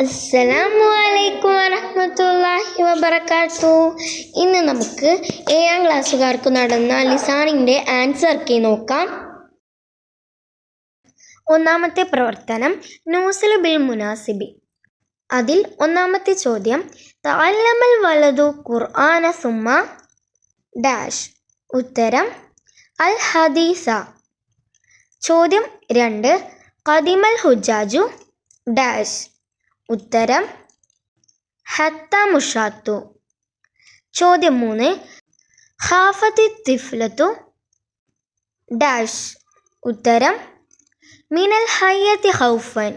അസ്സലാമു അലൈക്കും വറഹ്മത്തുള്ളാഹി വബറകാതുഹു. ഇന്ന് നമുക്ക് 7ാം ക്ലാസ്സുകാർക്ക് നടന്ന ലിസാനിൻ്റെ ആൻസർ കീ നോക്കാം. ഒന്നാമത്തെ പ്രവർത്തനം നൂസിൽ ബിൽ മുനാസിബി. അതിൽ ഒന്നാമത്തെ ചോദ്യം തഅല്ലമൽ വലതു ഖുർആന സുമ്മ ഡാഷ്. ഉത്തരം അൽ ഹദീസ. ചോദ്യം 2 ഖദിമൽ ഹുജാജു ഡാഷ്. ഉത്തരം ഹത്ത മുഷാത്തു. ചോദ്യം 3 ഖാഫത്തി തിഫ്ലത്തു ഡാഷ്. ഉത്തരം മിനൽ ഹയ്യത്തി ഖൗഫൻ.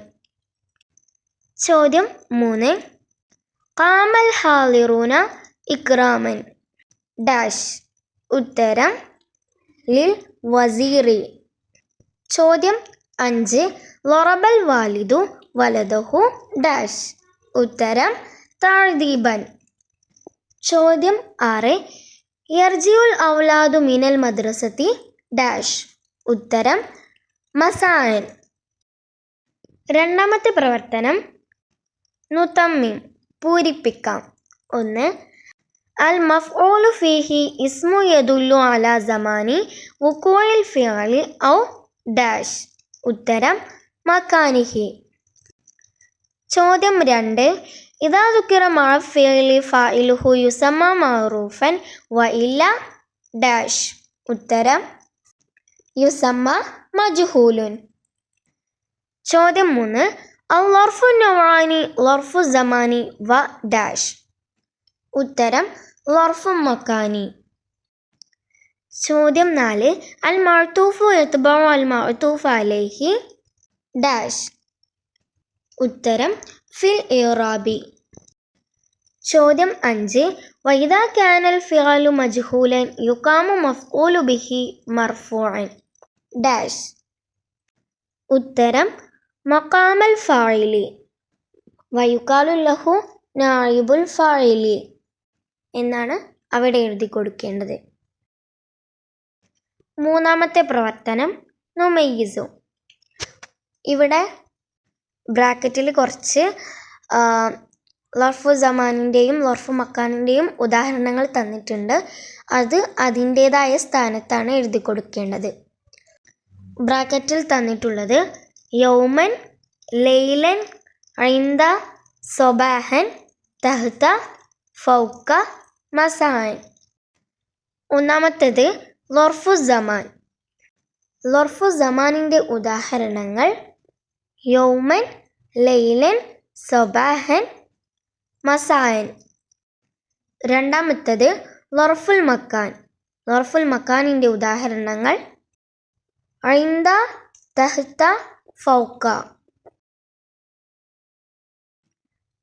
ചോദ്യം 3 ഖാമൽ ഹാളിറൂന ഇക്റാമൻ ഡാഷ്. ഉത്തരം ലിൽ വസീറി. ചോദ്യം 5 ലറബൽ വാലിദു വലദഹു ഡാഷ്. ഉത്തരം തഅദീബൻ. ചോദ്യം 6 യർജിഉൽ ഔലാദു മിനൽ മദ്രസത്തി ഡാഷ്. ഉത്തരം മസാഅൻ. രണ്ടാമത്തെ പ്രവർത്തനം നുതമ്മിം പൂരിപ്പിക്കാം. 1 അൽ മഫ്ഊലു ഫീഹി ഇസ്മു യദുല്ലു അലാ സമാനി വുഖൂഇൽ ഫിഅലി ഔ ഡാഷ്. ഉത്തരം മക്കാനിഹി. ചോദ്യം 2 ഇദാ ദുക്കിറ മഅ ഫിഅലി ഫാഇലുഹു യുസമ്മ മഅറൂഫൻ വ ഇല്ല ഡാഷ്. ഉത്തരം യുസമ്മ മജ്ഹൂലുൻ. ചോദ്യം 3 അൽ ലർഫു നൗആനി ലർഫു സമാനി വ ഡാഷ്. ഉത്തരം ലർഫു മക്കാനി. ചോദ്യം 4 അൽ മഅ്തൂഫു യത്ബഉ അൽ മഅ്തൂഫ അലൈഹി ഡാഷ്. ഉത്തരം ഫിൽ ഇറാബി. ചോദ്യം 5 വഇദാ കാനൽ ഫിഅലു മജ്ഹൂലൻ യുഖാമു മഫ്ഊലു ബിഹി മർഫൂഅൻ ഡാഷ്. ഉത്തരം മഖാമൽ ഫാഇലി വയുഖാലു ലഹു നായിബുൽ ഫാഇലി എന്നാണ് അവിടെ എഴുതി കൊടുക്കേണ്ടത്. മൂന്നാമത്തെ പ്രവർത്തനം നുമയ്യിസു. ഇവിടെ ബ്രാക്കറ്റിൽ കുറച്ച് ലർഫു സമാനിൻ്റെയും ലർഫു മക്കാനിൻ്റെയും ഉദാഹരണങ്ങൾ തന്നിട്ടുണ്ട്. അത് അതിൻ്റേതായ സ്ഥാനത്താണ് എഴുതി കൊടുക്കേണ്ടത്. ബ്രാക്കറ്റിൽ തന്നിട്ടുള്ളത് യൗമൻ, ലൈലൻ, ഐന്ദ, സൊബാഹൻ, തഹ്ത, ഫൗക, മസാൻ. ഒന്നാമത്തേത് ലർഫു സമാൻ. ലർഫു സമാനിൻ്റെ ഉദാഹരണങ്ങൾ യൗമൻ, ലൈലൻ, സൊബാഹൻ, മസാൻ. രണ്ടാമത്തേത് ലർഫുൽ മക്കാൻ. ലർഫുൽ മക്കാനിൻ്റെ ഉദാഹരണങ്ങൾ ഐന്ദ, തഹ്ത, ഫൗക.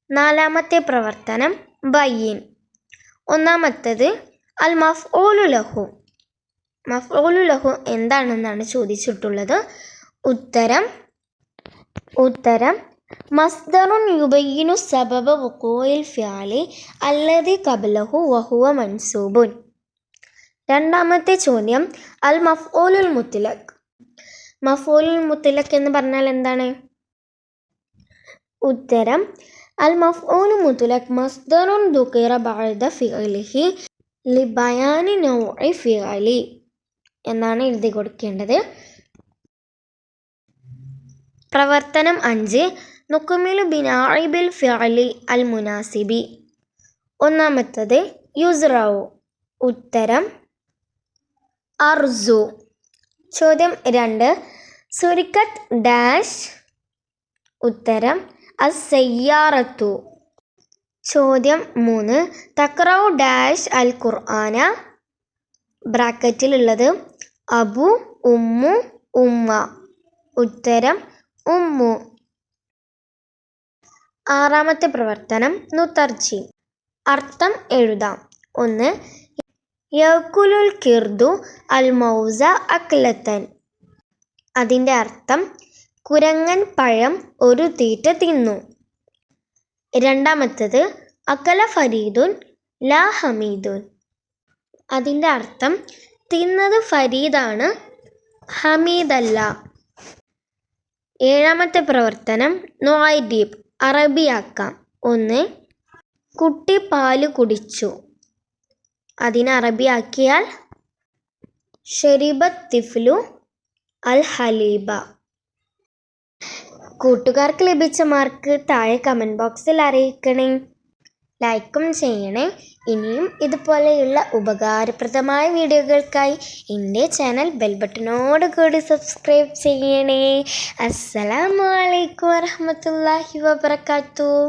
നാലാമത്തെ പ്രവർത്തനം ബയ്യിൻ. ഒന്നാമത്തേത് അൽ മഫ്ഊലു ലഹു. മഫ്ഊലു ലഹു എന്താണെന്നാണ് ചോദിച്ചിട്ടുള്ളത്. ഉത്തരം മസ്ദറുൻ യുബയ്യിനു സബബ വുഖൂഇൽ ഫിഅലി അല്ലദി ഖബ്ലഹു വഹുവ മൻസൂബുൻ. രണ്ടാമത്തെ ചോദ്യം അൽ മഫ്ഊലുൽ മുത്ലഖ്. മഫ്ഊലുൽ മുത്ലഖ് എന്ന് പറഞ്ഞാൽ എന്താണ്? ഉത്തരം അൽ മഫ്ഊലു മുത്ലഖ് മസ്ദറുൻ ദുകിറ ബഅദ ഫിഅലിഹി ലിബയാനി നൗഇ ഫിഅലി എന്നാണ് എഴുതി കൊടുക്കേണ്ടത്. പ്രവർത്തനം 5 നുക്മിലു ബിനാഇബിൽ ഫിഅലി അൽ മുനാസിബി. ഒന്നാമത്തേത് യുസ്റഉ. ഉത്തരം അർസു. ചോദ്യം 2 സുരിക്കത്ത് ഡാഷ്. ഉത്തരം അസ്സയ്യാറത്തു. ചോദ്യം 3 തഖ്റഉ ഡാഷ് അൽ ഖുർആന. ബ്രാക്കറ്റിലുള്ളത് അബു, ഉമ്മു, ഉമ്മ. ഉത്തരം ഉമ്മു. ആറാമത്തെ പ്രവർത്തനം നുതർജി. അർത്ഥം എഴുതാം. 1 യഅ്കുലുൽ കിർദു അൽ മൗസ അക്ലത്തൻ. അതിൻ്റെ അർത്ഥം കുരങ്ങൻ പഴം ഒരു തീറ്റ തിന്നു. രണ്ടാമത്തേത് അക്കല ഫരീദുൻ ലാ ഹമീദുൻ. അതിൻ്റെ അർത്ഥം തിന്നത് ഫരീദാണ്, ഹമീദല്ല. ഏഴാമത്തെ പ്രവർത്തനം നുഐദീബ് അറബിയാക്കാം. 1. കുട്ടി പാല് കുടിച്ചു. അതിന് അറബിയാക്കിയാൽ ഷരിബത്ത് തിഫ്ലു അൽ ഹലീബ. കൂട്ടുകാർക്ക് ലഭിച്ച മാർക്ക് താഴെ കമൻറ്റ് ബോക്സിൽ അറിയിക്കണേ. ലൈക്കും ചെയ്യണേ. ഇനിയും ഇതുപോലെയുള്ള ഉപകാരപ്രദമായ വീഡിയോകൾക്കായി എൻ്റെ ചാനൽ ബെൽ ബട്ടനോട് കൂടി സബ്സ്ക്രൈബ് ചെയ്യണേ. അസ്സലാമു അലൈക്കും വറഹ്മത്തുള്ളാഹി വബറകാതുഹു.